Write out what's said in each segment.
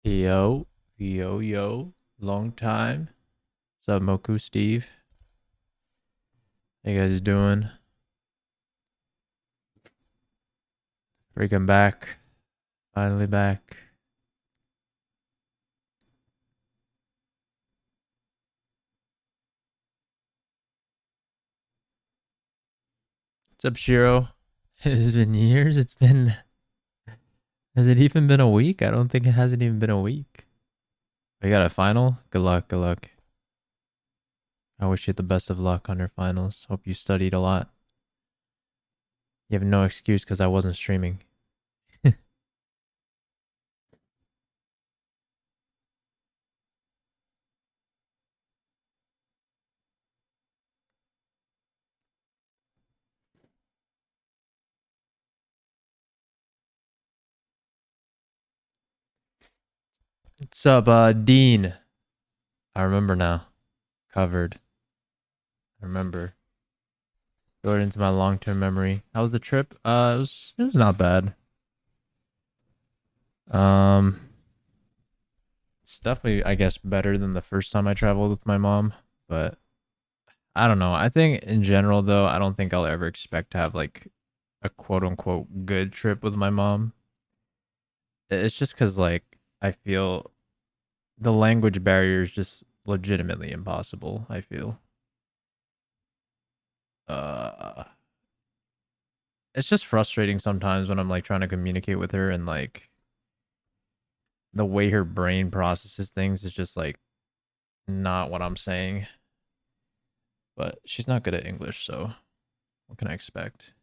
Yo, yo, long time. What's up, Moku Steve? How you guys doing? Freaking back. Finally back. What's up, Shiro? It's been years. Has it even been a week? I don't think it hasn't even been a week. We got a final? Good luck, good luck. I wish you the best of luck on your finals. Hope you studied a lot. You have no excuse because I wasn't streaming. What's up, Dean? I remember now. Covered. I remember. Stored into my long-term memory. How was the trip? It was not bad. Um, it's definitely, I guess, better than the first time I traveled with my mom, but I don't know. I think in general, though, I don't think I'll ever expect to have like a quote unquote good trip with my mom. It's just because like I feel the language barrier is just legitimately impossible. I feel. Uh, it's just frustrating sometimes when I'm like trying to communicate with her and like the way her brain processes things is just like not what I'm saying. But she's not good at English, so what can I expect?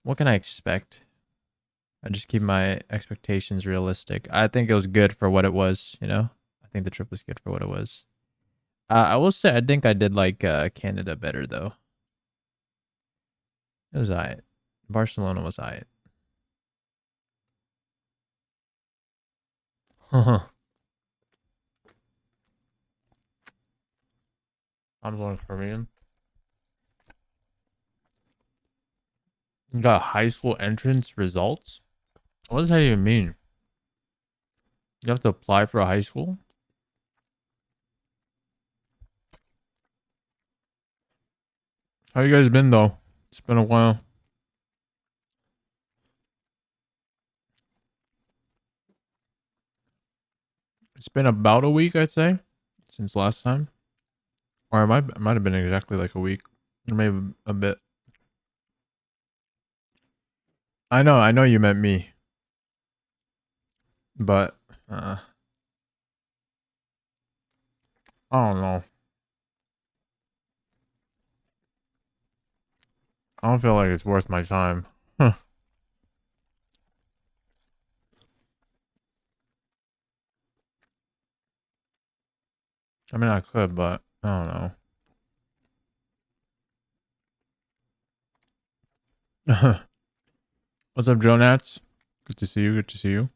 What can I expect? I just keep my expectations realistic. I think it was good for what it was, you know? I think the trip was good for what it was. I will say I think I did like Canada better though. It was alright. Barcelona was alright. I'm going Korean. You got high school entrance results? What does that even mean? You have to apply for a high school? How you guys been though? It's been a while. It's been about a week, I'd say, since last time. Or it might have been exactly like a week. Or maybe a bit. I know you meant me. But I don't know. I don't feel like it's worth my time. Huh. I mean I could, but I don't know. What's up, Joe Nats? Good to see you, good to see you.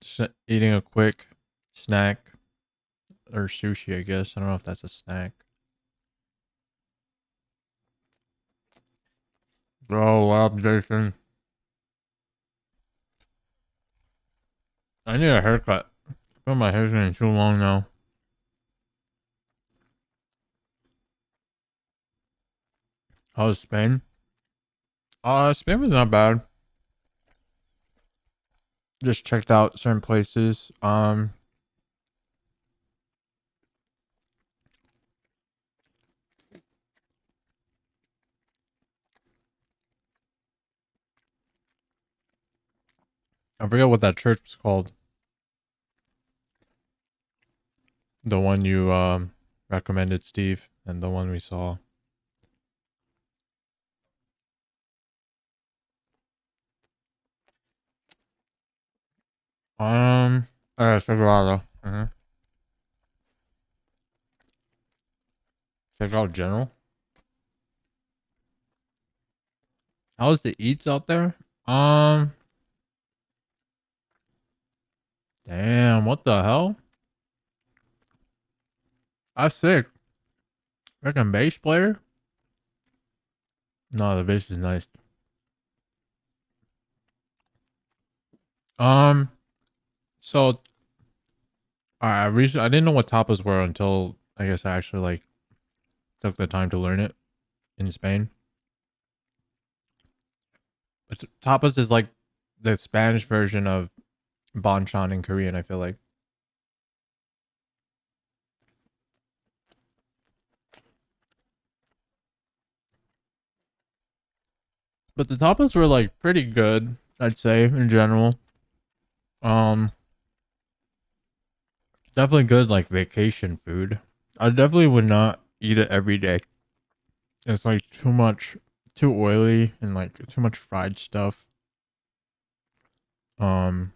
Just eating a quick snack or sushi, I guess. I don't know if that's a snack. Oh, wow, Jason. I need a haircut. I feel my hair's getting too long now. How's Spain? Spain was not bad. Just checked out certain places. I forget what that church was called. The one you recommended, Steve, and the one we saw. Sagrada. Check out General. How's the eats out there? Um, damn, what the hell? That's sick. Freaking bass player. No, the base is nice. Um, so I didn't know what tapas were until I guess I actually like took the time to learn it in Spain. But tapas is like the Spanish version of banchan in Korean, I feel like. But the tapas were like pretty good, I'd say, in general. Um, definitely good like vacation food. I definitely would not eat it every day. It's like too oily and like too much fried stuff. Um,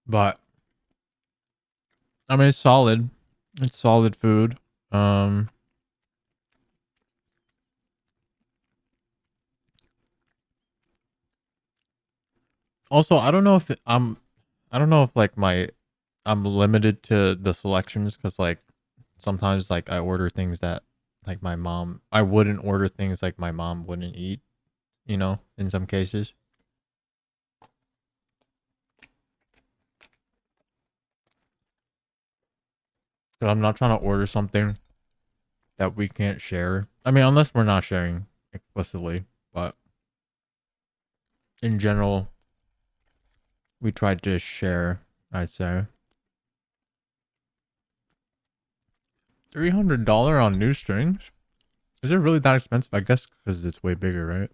but I mean it's solid. It's solid food. Um, also I don't know if like I'm limited to the selections because like sometimes like I order things that like I wouldn't order things like my mom wouldn't eat, you know, in some cases. So I'm not trying to order something that we can't share. I mean, unless we're not sharing explicitly, but in general, we tried to share, I'd say. $300 on new strings? Is it really that expensive? I guess because it's way bigger, right?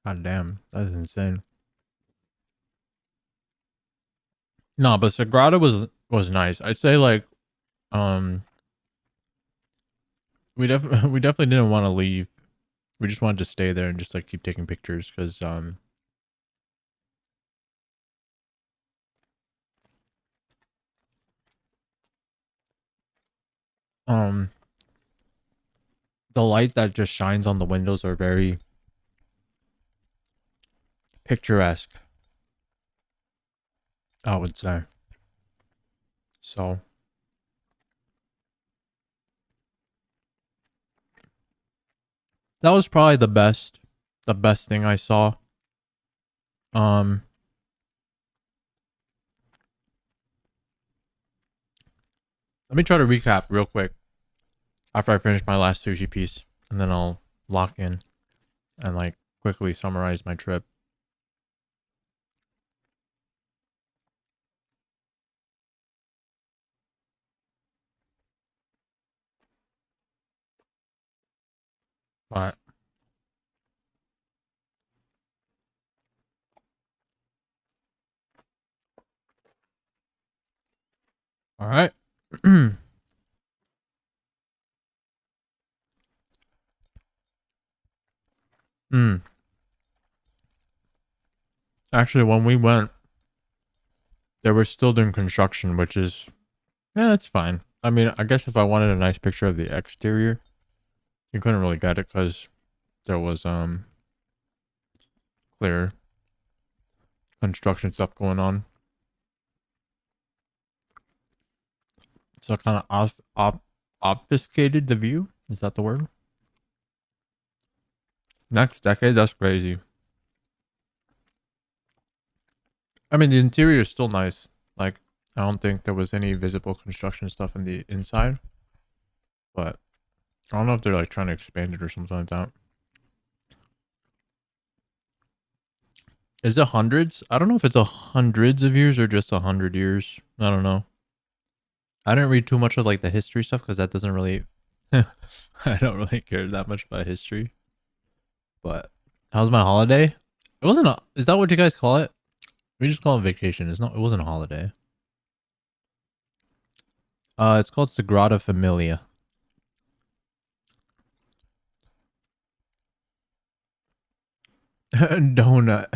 God damn, that's insane. No, but Sagrada was nice. I'd say like um we definitely didn't want to leave. We just wanted to stay there and just like keep taking pictures because um the light that just shines on the windows are very picturesque, I would say. So that was probably the best thing I saw. Um, let me try to recap real quick after I finish my last sushi piece, and then I'll lock in and like quickly summarize my trip. But all right. mm. Actually, when we went, they were still doing construction, which is yeah, it's fine. I mean, I guess if I wanted a nice picture of the exterior, you couldn't really get it because there was clear construction stuff going on. So it kind of obfuscated the view. Is that the word? Next decade, that's crazy. I mean, the interior is still nice. Like, I don't think there was any visible construction stuff in the inside, but I don't know if they're like trying to expand it or something like that. Is it hundreds? I don't know if it's a hundreds of years or just 100 years. I don't know. I didn't read too much of like the history stuff because that doesn't really. I don't really care that much about history. But how's my holiday? It wasn't a. Is that what you guys call it? We just call it vacation. It's not. It wasn't a holiday. It's called Sagrada Familia. Donut.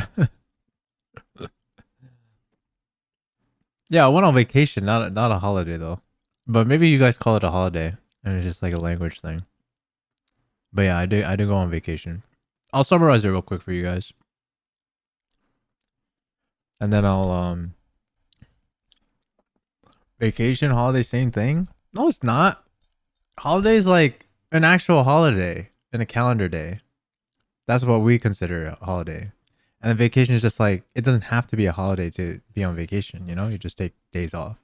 Yeah, I went on vacation, not a holiday though. But maybe you guys call it a holiday, and it's just like a language thing. But yeah, I do go on vacation. I'll summarize it real quick for you guys, and then I'll vacation holiday same thing. No, it's not. Holiday is like an actual holiday in a calendar day. That's what we consider a holiday. And then vacation is just like it doesn't have to be a holiday to be on vacation, you know? You just take days off.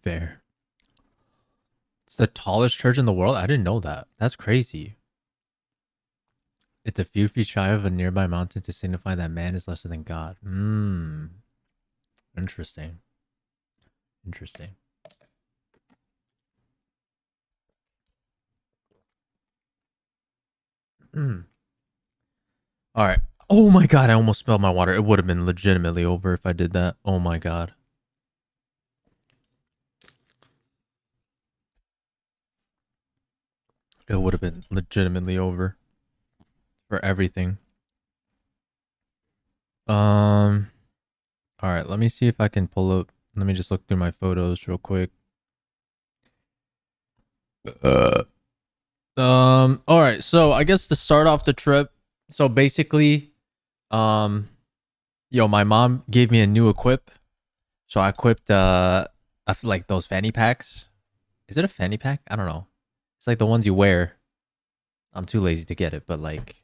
Fair. It's the tallest church in the world? I didn't know that. That's crazy. It's a few feet shy of a nearby mountain to signify that man is lesser than God. Hmm. Interesting. Interesting. All right. Oh my god, I almost spilled my water. It would have been legitimately over if I did that. Oh my god. It would have been legitimately over for everything. Um all right, let me see if I can pull up. Let me just look through my photos real quick. Uh all right, so I guess to start off the trip, so basically my mom gave me a new equip. So I equipped like those fanny packs. Is it a fanny pack? I don't know. It's like the ones you wear. I'm too lazy to get it, but like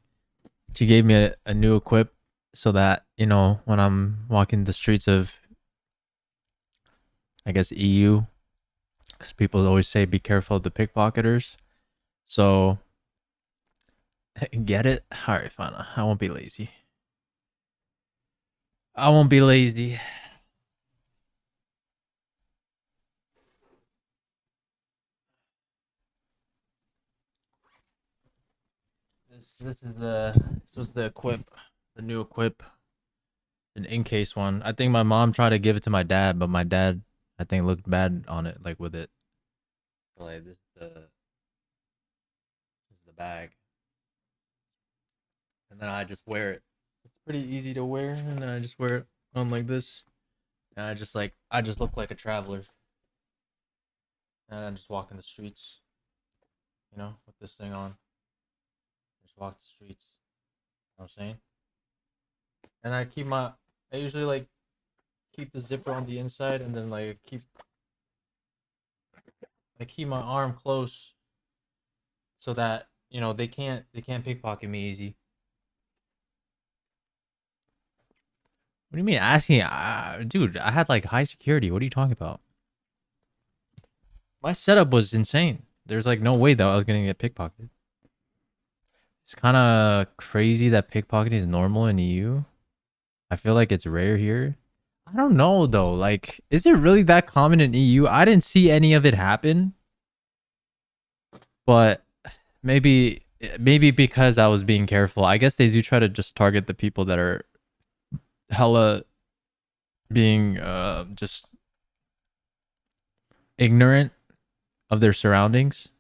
she gave me a new equip so that, when I'm walking the streets of, I guess, EU, because people always say be careful of the pickpocketers. So get it? All right, fine. I won't be lazy. I won't be lazy. This was the equip, the new equip, an in case one. I think my mom tried to give it to my dad, but my dad I think looked bad on it, like with it. Like this is the bag, and then I just wear it. It's pretty easy to wear, and then I just wear it on like this, and I just look like a traveler, and I just walk in the streets, with this thing on. Just walk the streets. You know what I'm saying? And I usually like keep the zipper on the inside, and then like I keep my arm close so that they can't pickpocket me easy. What do you mean asking? Dude, I had like high security. What are you talking about? My setup was insane. There's like no way that I was gonna get pickpocketed. It's kind of crazy that pickpocketing is normal in EU. I feel like it's rare here. I don't know though. Like, is it really that common in EU? I didn't see any of it happen, but maybe because I was being careful. I guess they do try to just target the people that are hella being just ignorant of their surroundings.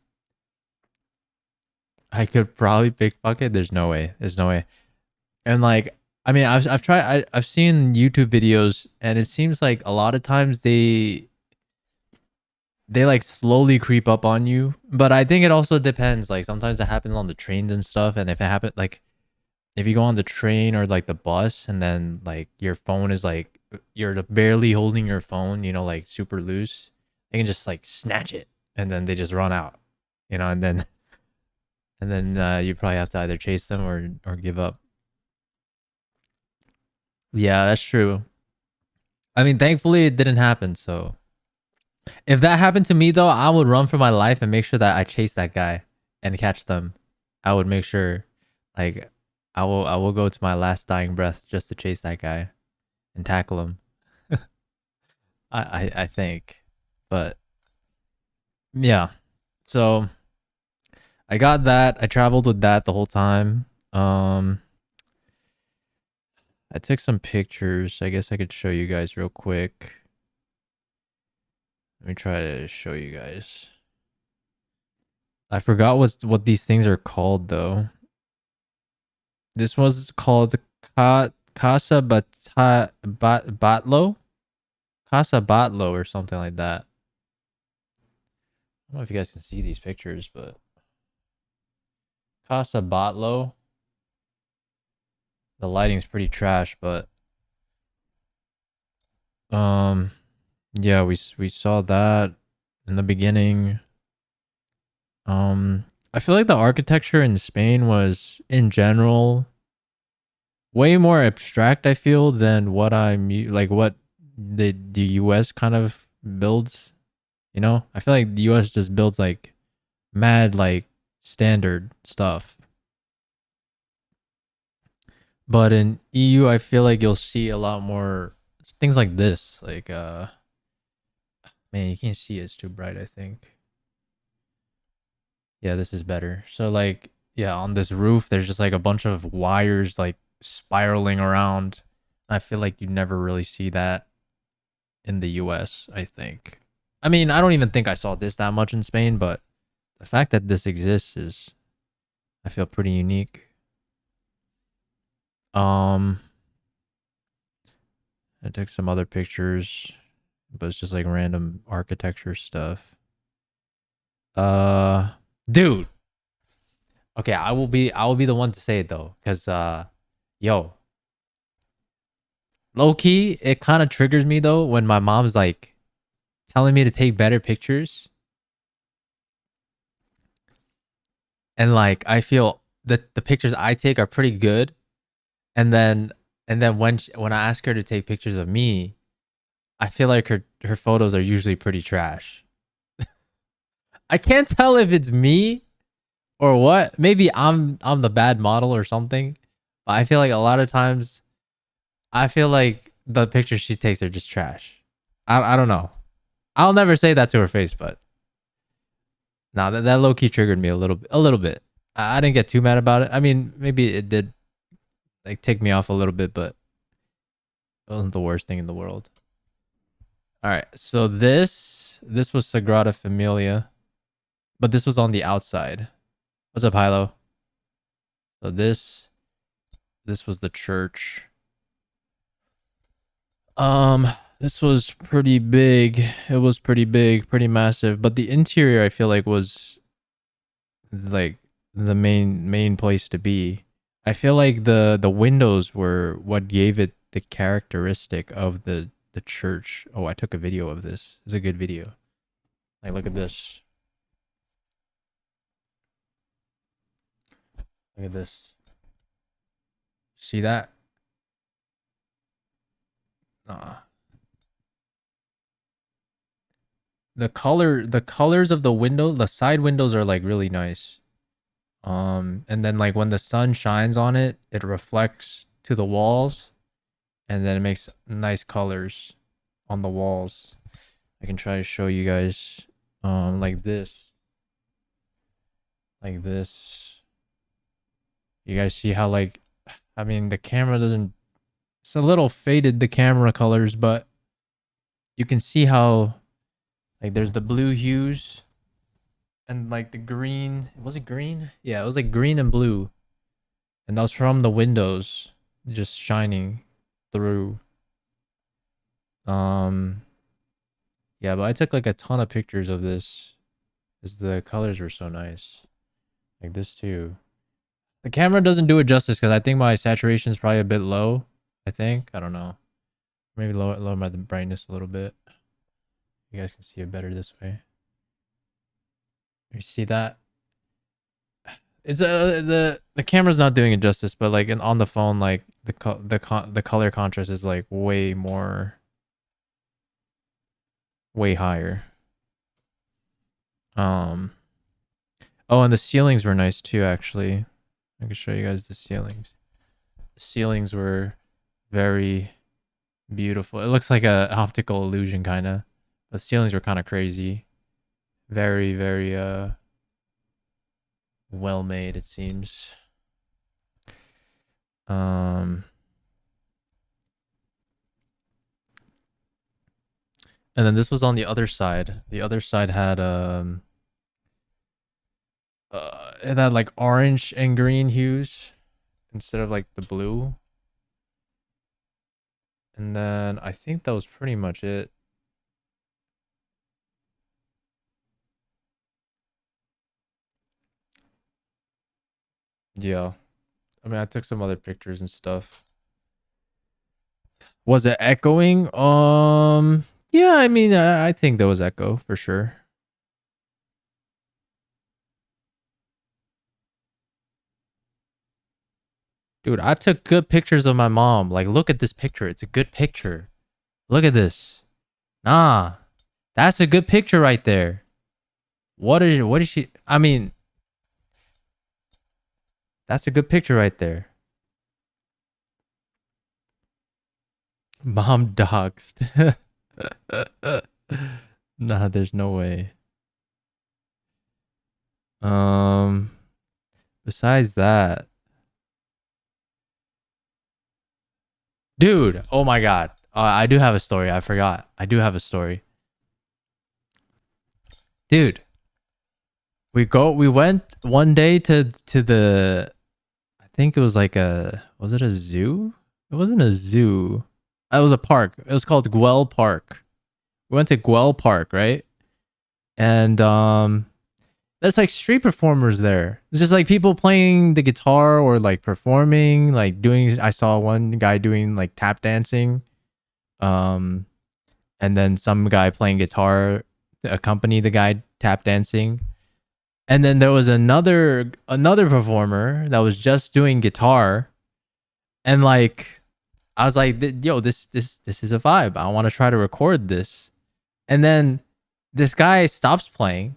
I could probably pickpocket. There's no way. There's no way. And like, I mean, I've tried. I've seen YouTube videos, and it seems like a lot of times they like slowly creep up on you. But I think it also depends. Like sometimes it happens on the trains and stuff. And if it happens, like if you go on the train or like the bus, and then like your phone is like you're barely holding your phone, like super loose, they can just like snatch it, and then they just run out, and then you probably have to either chase them or give up. Yeah, that's true. I mean, thankfully it didn't happen. So if that happened to me though, I would run for my life and make sure that I chase that guy and catch them. I would make sure, like, I will go to my last dying breath just to chase that guy and tackle him. I think, but yeah. So I got that. I traveled with that the whole time. I took some pictures. I guess I could show you guys real quick. Let me try to show you guys. I forgot what these things are called though. This was called Casa Batlo? Casa Batlo or something like that. I don't know if you guys can see these pictures, but Casa Botlo. The lighting's pretty trash, but um, yeah, we saw that in the beginning. I feel like the architecture in Spain was, in general, way more abstract. I feel than what like what the U.S. kind of builds. You know, I feel like the U.S. just builds like mad like standard stuff. But in EU, I feel like you'll see a lot more things like this. Like, man, you can't see it. It's too bright, I think. Yeah, this is better. So, like, yeah, on this roof, there's just like a bunch of wires like spiraling around. I feel like you never really see that in the US, I think. I mean, I don't even think I saw this that much in Spain, but the fact that this exists is, I feel, pretty unique. Um, I took some other pictures, but it's just like random architecture stuff. Uh, dude. Okay, I will be the one to say it though, cause yo, low key, it kind of triggers me though when my mom's like telling me to take better pictures, and like I feel that the pictures I take are pretty good, and then when I ask her to take pictures of me, I feel like her photos are usually pretty trash. I can't tell if it's me or what. Maybe I'm the bad model or something. But I feel like a lot of times I feel like the pictures she takes are just trash. I don't know. I'll never say that to her face, but nah, that low key triggered me a little bit. I didn't get too mad about it. I mean, maybe it did like take me off a little bit, but it wasn't the worst thing in the world. All right, so this was Sagrada Familia, but this was on the outside. What's up, Hilo? So this was the church. Um, this was pretty big. It was pretty big, pretty massive. But the interior, I feel like, was like the main place to be. I feel like the windows were what gave it the characteristic of the church. Oh, I took a video of this. It's a good video. Like, look at this. Look at this. See that? Nah. The colors of the window, the side windows are like really nice. And then like when the sun shines on it, it reflects to the walls, and then it makes nice colors on the walls. I can try to show you guys like this. Like this. You guys see how like, I mean, the camera doesn't, it's a little faded, the camera colors, but you can see how like there's the blue hues and like the green. Was it green? Yeah, it was like green and blue. And that was from the windows just shining through. Um yeah, but I took like a ton of pictures of this because the colors were so nice. Like this too. The camera doesn't do it justice because I think my saturation is probably a bit low. I think. I don't know. Maybe lower my brightness a little bit. You guys can see it better this way. You see that? It's the camera's not doing it justice, but like on the phone, like the color contrast is like way higher. Um. Oh, and the ceilings were nice too. Actually, I can show you guys the ceilings. The ceilings were very beautiful. It looks like a optical illusion kind of. The ceilings were kind of crazy. Very well made, it seems. Um and then this was on the other side. The other side had it had like orange and green hues instead of like the blue. And then I think that was pretty much it. Yeah. I mean, I took some other pictures and stuff. Was it echoing? Yeah, I mean, I think there was echo for sure. Dude, I took good pictures of my mom. Like, look at this picture. It's a good picture. Look at this. Nah, that's a good picture right there. What is she? I mean, that's a good picture right there. Mom doxed. Nah, there's no way. Um, besides that, dude, oh my god. I do have a story. I forgot. I do have a story. Dude, we went one day to the, I think it was like was it a zoo? It wasn't a zoo. It was a park. It was called Guel Park. We went to Guel Park, right? And there's like street performers there. It's just like people playing the guitar or like performing, like doing, I saw one guy doing like tap dancing. Um and then some guy playing guitar to accompany the guy tap dancing. And then there was another performer that was just doing guitar. And like I was like, yo, this is a vibe. I want to try to record this. And then this guy stops playing,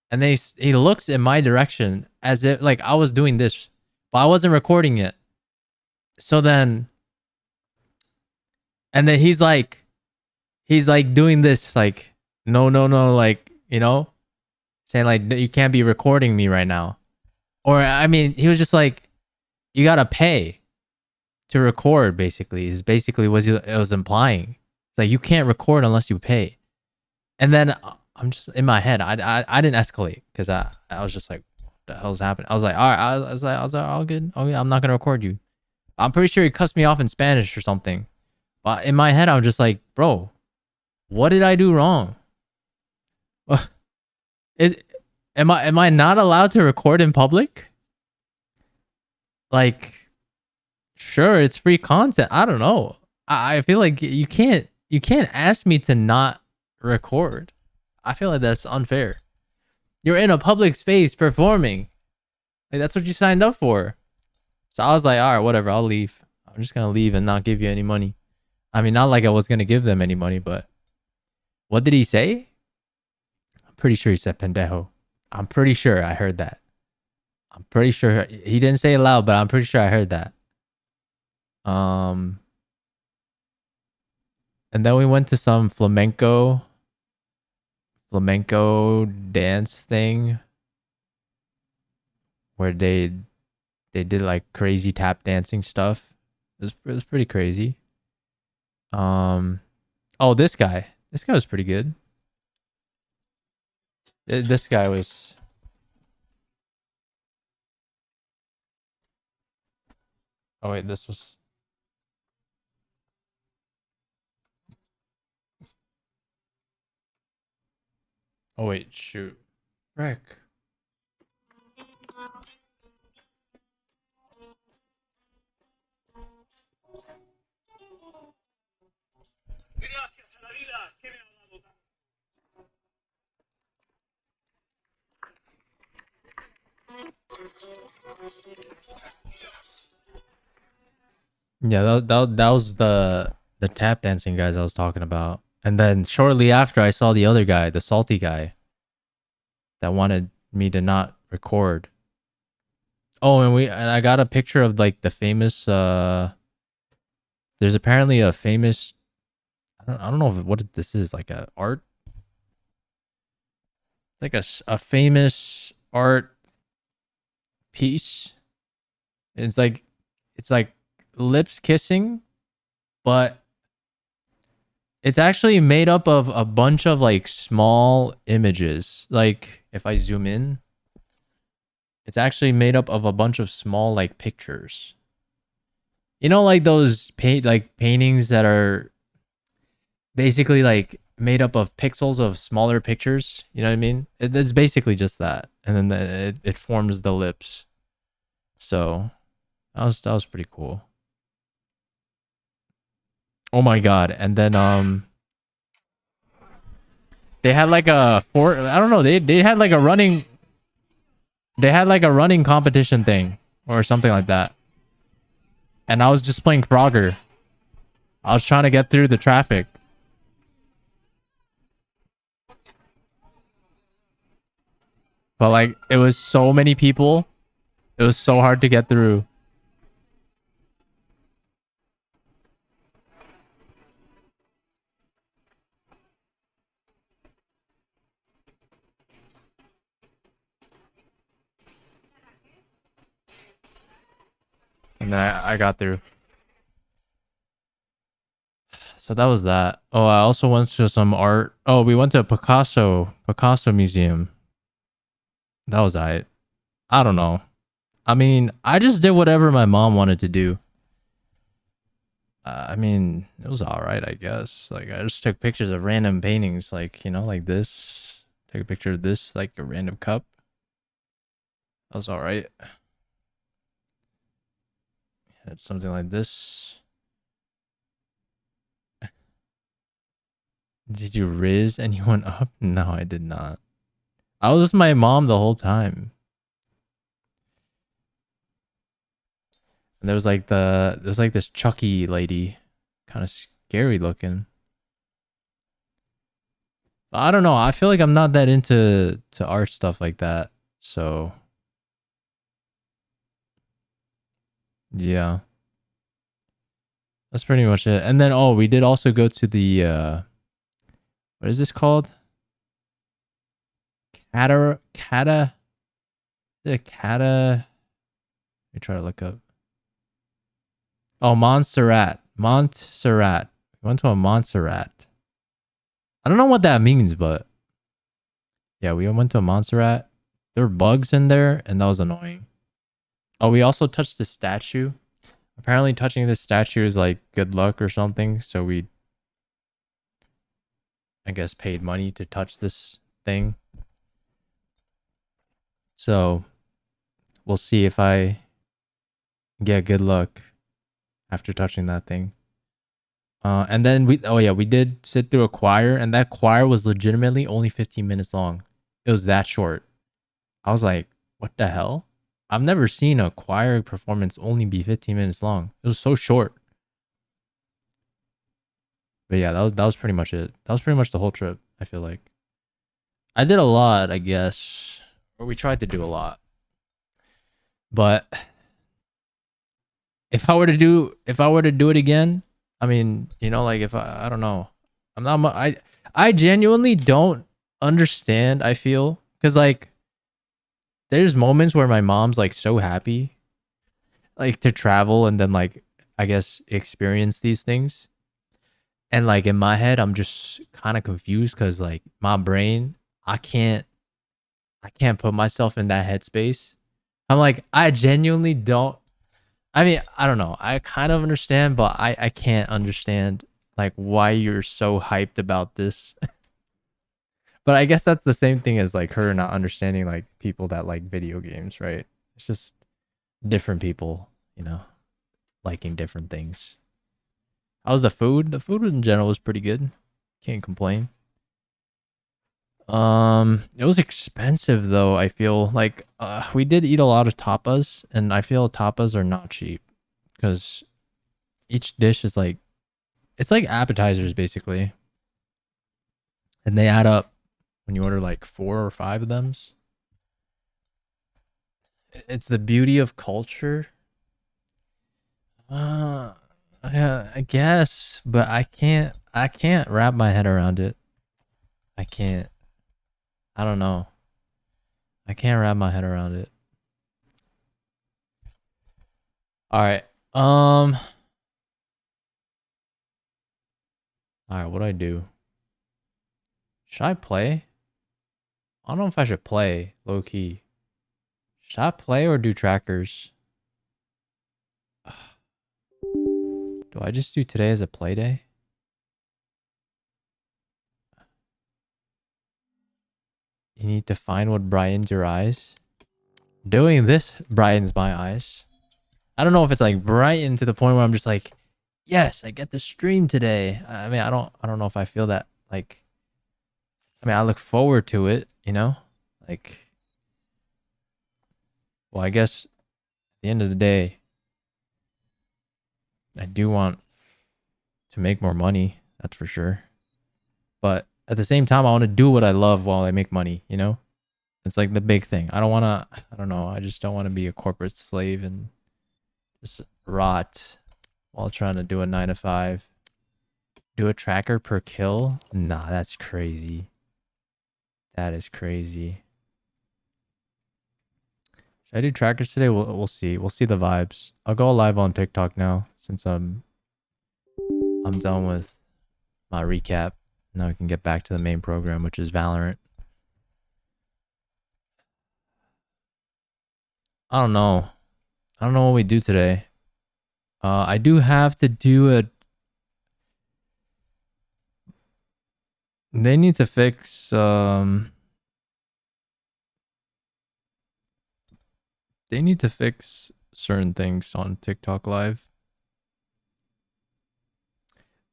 and then he looks in my direction as if like I was doing this, but I wasn't recording it. So then, and then he's like doing this like, no, like, you know, saying like, you can't be recording me right now. Or I mean, he was just like, you gotta pay to record. Basically, is basically what it was implying. It's like you can't record unless you pay. And then I'm just in my head. I didn't escalate because I was just like, what the hell's happening? I was like, all right. I was like, all good. Oh yeah, I'm not gonna record you. I'm pretty sure he cussed me off in Spanish or something. But in my head, I'm just like, bro, what did I do wrong? It am I not allowed to record in public? Like, sure, it's free content. I don't know. I feel like you can't ask me to not record. I feel like that's unfair. You're in a public space performing. Like that's what you signed up for. So I was like, all right, whatever, I'll leave. I'm just gonna leave and not give you any money. I mean, not like I was gonna give them any money, but what did he say? I'm pretty sure he said pendejo. I'm pretty sure I heard that. I'm pretty sure he didn't say it loud, but I'm pretty sure I heard that. And then we went to some flamenco dance thing where they did like crazy tap dancing stuff. It was pretty crazy. Oh, this guy was pretty good. This guy was. Oh wait, this was. Oh wait, shoot. Frick. Yeah, that was the tap dancing guys I was talking about. And then shortly after, I saw the other guy, the salty guy, that wanted me to not record. Oh, and I got a picture of like the famous. There's apparently a famous. I don't know what this is, like a art, like a famous art piece. It's like lips kissing, but it's actually made up of a bunch of like small images. Like if I zoom in, it's actually made up of a bunch of small like pictures. You know, like those paintings that are basically like made up of pixels of smaller pictures. You know what I mean? It's basically just that, and then it forms the lips. So that was pretty cool. Oh my god! And then they had like a I don't know. They had like a running. They had like a running competition thing or something like that. And I was just playing Frogger. I was trying to get through the traffic. But like it was so many people. It was so hard to get through. And then I got through. So that was that. Oh, I also went to some art. Oh, we went to Picasso Museum. That was I don't know. I mean, I just did whatever my mom wanted to do. I mean, it was all right, I guess. Like, I just took pictures of random paintings, like, you know, like this. Take a picture of this, like a random cup. That was all right. It's something like this. Did you riz anyone up? No, I did not. I was with my mom the whole time. And there was like this Chucky lady, kind of scary looking. But I don't know. I feel like I'm not that into art stuff like that. So yeah, that's pretty much it. And then we did also go to the what is this called? Let me try to look up. Oh, Montserrat. Montserrat. We went to a Montserrat. I don't know what that means, but yeah, we went to a Montserrat. There were bugs in there, and that was annoying. Oh, we also touched the statue. Apparently, touching this statue is like good luck or something. So we, I guess, paid money to touch this thing. So we'll see if I get good luck after touching that thing. And then we did sit through a choir, and that choir was legitimately only 15 minutes long. It was that short. I was like, what the hell? I've never seen a choir performance only be 15 minutes long. It was so short. But yeah, that was pretty much it. That was pretty much the whole trip, I feel like. I did a lot, I guess. Or we tried to do a lot. But if I were to do it again, I mean, you know, like if I don't know. I genuinely don't understand, I feel. Cause like there's moments where my mom's like so happy like to travel and then like I guess experience these things. And like in my head, I'm just kind of confused because like my brain, I can't put myself in that headspace. I'm like, I genuinely don't. I mean, I don't know. I kind of understand, but I can't understand like why you're so hyped about this. But I guess that's the same thing as like her not understanding like people that like video games, right? It's just different people, you know, liking different things. How's the food? The food in general was pretty good. Can't complain. It was expensive though. I feel like we did eat a lot of tapas, and I feel tapas are not cheap because each dish is like it's like appetizers basically, and they add up when you order like 4 or 5 of them. It's the beauty of culture. Uh, yeah, I guess, but I can't wrap my head around it. I can't. I don't know. I can't wrap my head around it. All right. All right. What do I do? Should I play? I don't know if I should play low key. Should I play or do trackers? Do I just do today as a play day? You need to find what brightens your eyes. Doing this brightens my eyes. I don't know if it's like brightened to the point where I'm just like, yes, I get to stream today. I mean, I don't know if I feel that. Like, I mean, I look forward to it, you know? Like, well, I guess at the end of the day, I do want to make more money, that's for sure. But at the same time, I want to do what I love while I make money, you know? It's like the big thing. I don't know. I just don't want to be a corporate slave and just rot while trying to do a 9 to 5. Do a tracker per kill? Nah, that's crazy. That is crazy. Should I do trackers today? We'll see. We'll see the vibes. I'll go live on TikTok now since I'm done with my recap. Now I can get back to the main program, which is Valorant. I don't know. I don't know what we do today. I do have to do a... They need to fix... They need to fix certain things on TikTok Live.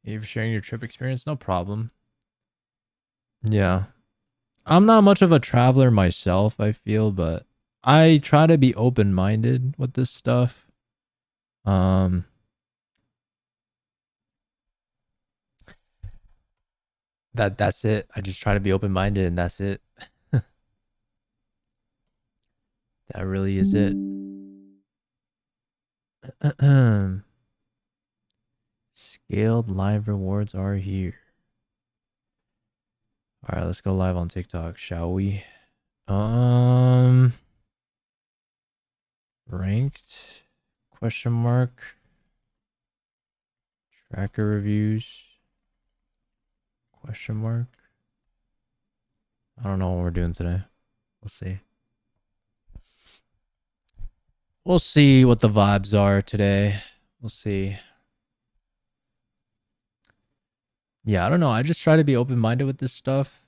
If you're sharing your trip experience, no problem. Yeah. I'm not much of a traveler myself, I feel, but I try to be open-minded with this stuff. That's it. I just try to be open-minded and that's it. That really is it. Scaled live rewards are here. All right, let's go live on TikTok, shall we? Ranked? Question mark. Tracker reviews. Question mark. I don't know what we're doing today. We'll see. We'll see what the vibes are today. We'll see. Yeah, I don't know. I just try to be open-minded with this stuff.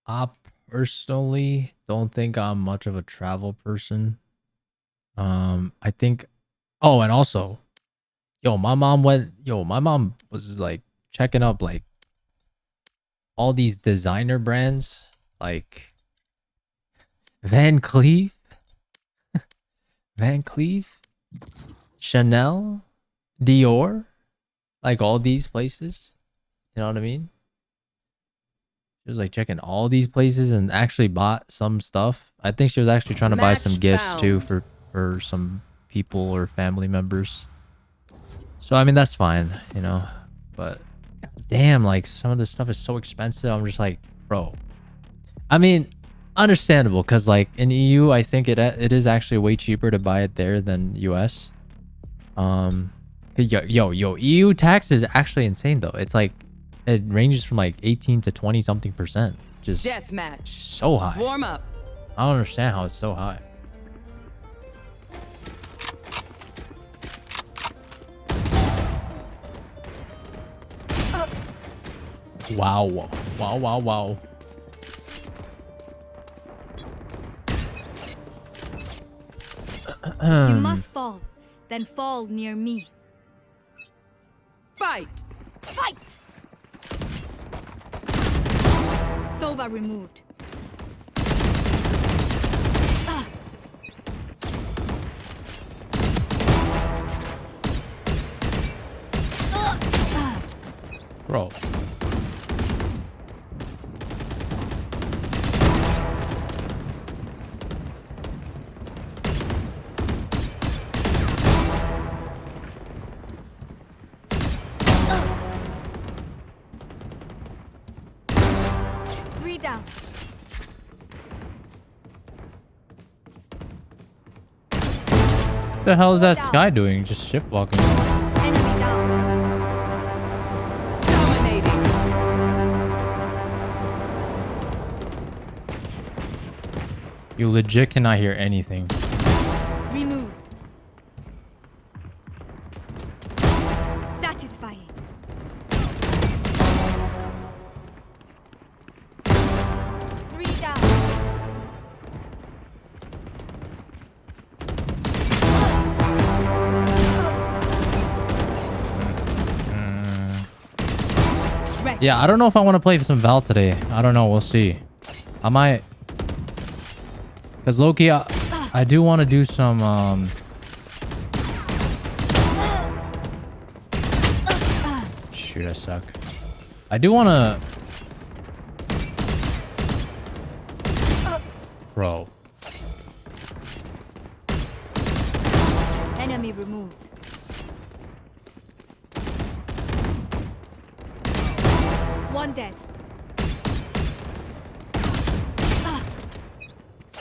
I personally don't think I'm much of a travel person. I think... Oh, and also... my mom was like checking up like all these designer brands like Van Cleef, Chanel, Dior, like all these places. You know what I mean? She was like checking all these places and actually bought some stuff. I think she was actually trying to buy some gifts too for some people or family members. So, I mean, that's fine, you know, but damn, like some of this stuff is so expensive. I'm just like, bro, I mean, understandable. Cause like in EU, I think it is actually way cheaper to buy it there than US. EU tax is actually insane though. It's like, it ranges from like 18 to 20 something percent. Just deathmatch. So high. Warm up. I don't understand how it's so high. Wow. You must fall, then fall near me. Fight! Sova removed. Bro. Down. The hell is that Sky doing? Just shift walking. Enemy down. Dominating. You legit cannot hear anything. Removed. Satisfying. Nice. Yeah, I don't know if I want to play some Val today. I don't know. We'll see. I might. Because Loki, I do want to do some... Shoot, I suck. I do want to... Bro. Enemy removed. One dead.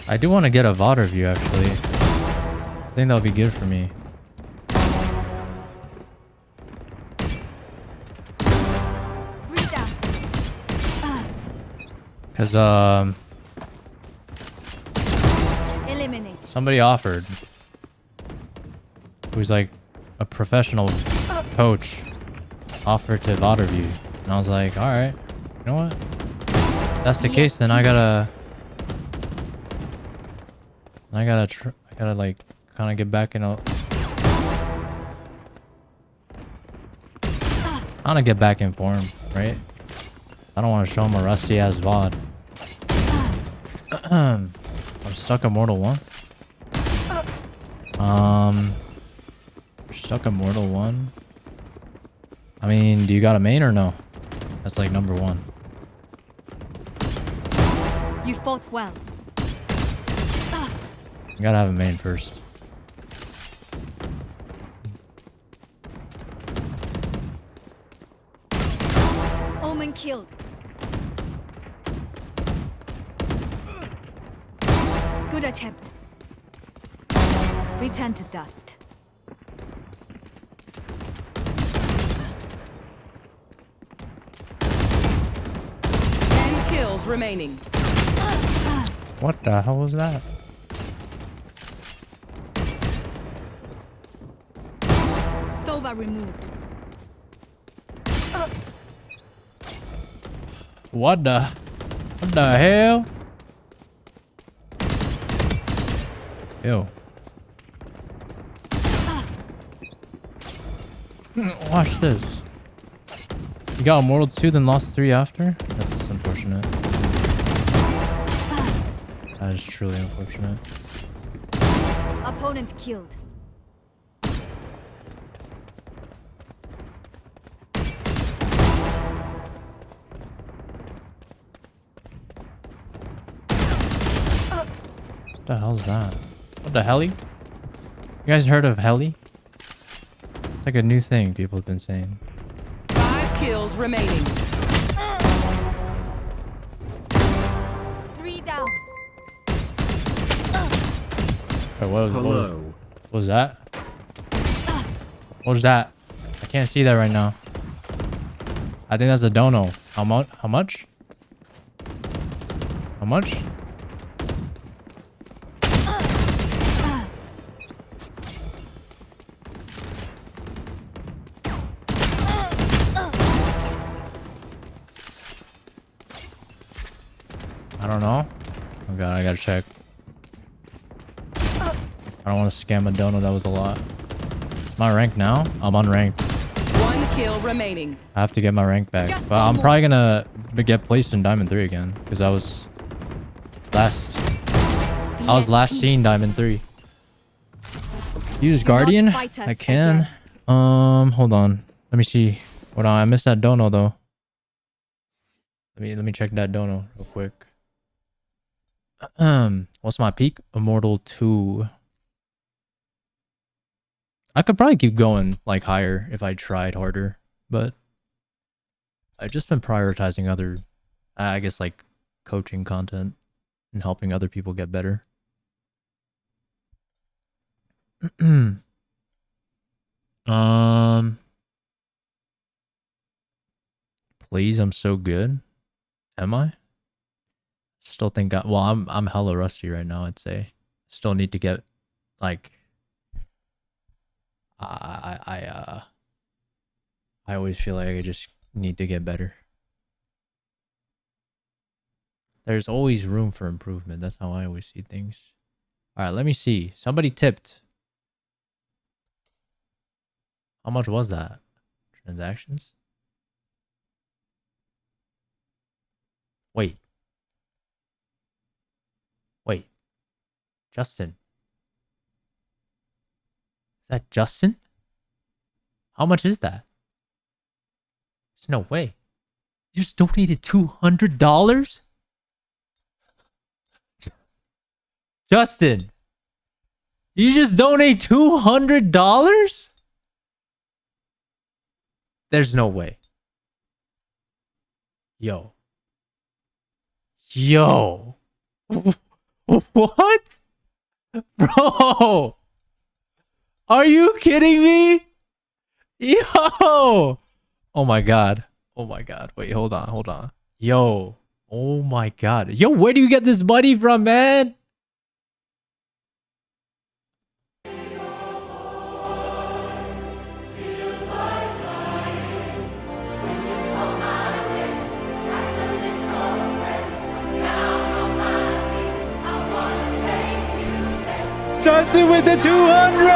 I do want to get a VOD review, actually. I think that'll be good for me. Three down. Because, Eliminate. somebody offered. Who's like a professional coach. Offered to VOD review. And I was like, alright. You know what? If that's the case, then I gotta like kind of get back in a kind of get back in form, right? I don't want to show him a rusty ass VOD. I'm stuck Immortal 1. Stuck Immortal 1. I mean, do you got a main or no? That's like number 1. You fought well. You gotta have a main first. Omen killed. Good attempt. Return to dust. Remaining. What the hell was that? Sova removed. What the hell? Ew. Watch this. You got Immortal 2 then lost 3 after? That's unfortunate. That is truly unfortunate. Opponent killed. What the hell is that? What the heli? You guys heard of heli? It's like a new thing people have been saying. 5 kills remaining. 3 down. Wait, what was that? What was that? I can't see that right now. I think that's a dono. How much? How much? How much? I don't know. Oh god, I gotta check. I don't want to scam a dono. That was a lot. It's my rank now. I'm unranked. 1 kill remaining. I have to get my rank back. Just But I'm probably gonna get placed in Diamond 3 again. Because I was last seen Diamond 3. Use Do not Guardian? fight us I can. again. Hold on. Let me see. Hold on, I missed that dono though. Let me check that dono real quick. What's my peak? Immortal 2. I could probably keep going like higher if I tried harder, but I've just been prioritizing other, I guess, like coaching content and helping other people get better. Please, I'm so good. Am I? Still think I'm hella rusty right now, I'd say. Still need to get like I always feel like I just need to get better. There's always room for improvement. That's how I always see things. All right, let me see. Somebody tipped. How much was that? Transactions? Justin. Is that Justin? How much is that? There's no way. You just donated $200? Justin, you just donate $200? There's no way. Yo. Yo. What? Bro. Are you kidding me? Yo. Oh my god. Oh my god. Wait, hold on. Hold on. Yo. Oh my god. Yo, where do you get this money from, man? Justin with the 200!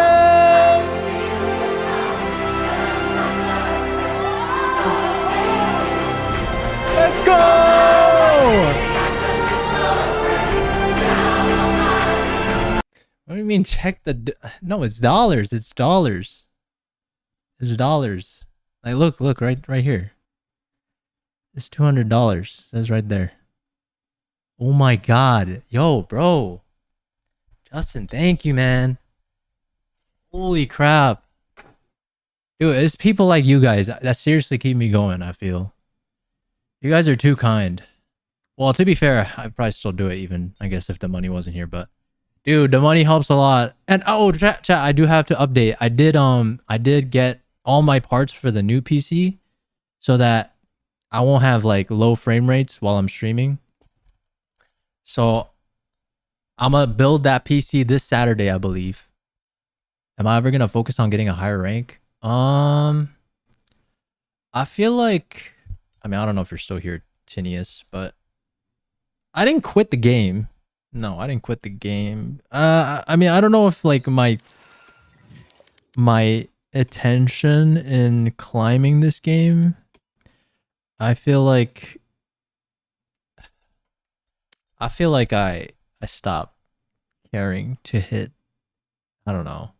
Let's go! What do you mean check the... No, it's dollars. It's dollars. It's dollars. Like, look, right here. It's $200. It says right there. Oh my god. Yo, bro. Justin, thank you, man. Holy crap. Dude, it's people like you guys that seriously keep me going, I feel. You guys are too kind. Well, to be fair, I'd probably still do it even, I guess, if the money wasn't here, but... Dude, the money helps a lot. And, oh, chat, I do have to update. I did get all my parts for the new PC so that I won't have, like, low frame rates while I'm streaming. So... I'm gonna build that PC this Saturday, I believe. Am I ever gonna focus on getting a higher rank? I feel like... I mean, I don't know if you're still here, Tinius, but... I didn't quit the game. No, I didn't quit the game. I mean, I don't know if, like, my attention in climbing this game... I feel like I stopped caring to hit. I don't know.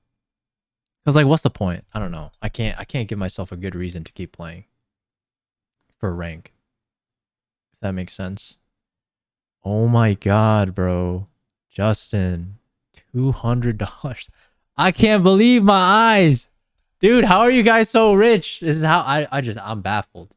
Cause like, what's the point? I don't know. I can't give myself a good reason to keep playing for rank. If that makes sense. Oh my god, bro. Justin, $200. I can't believe my eyes. Dude, how are you guys so rich? This is how I'm baffled.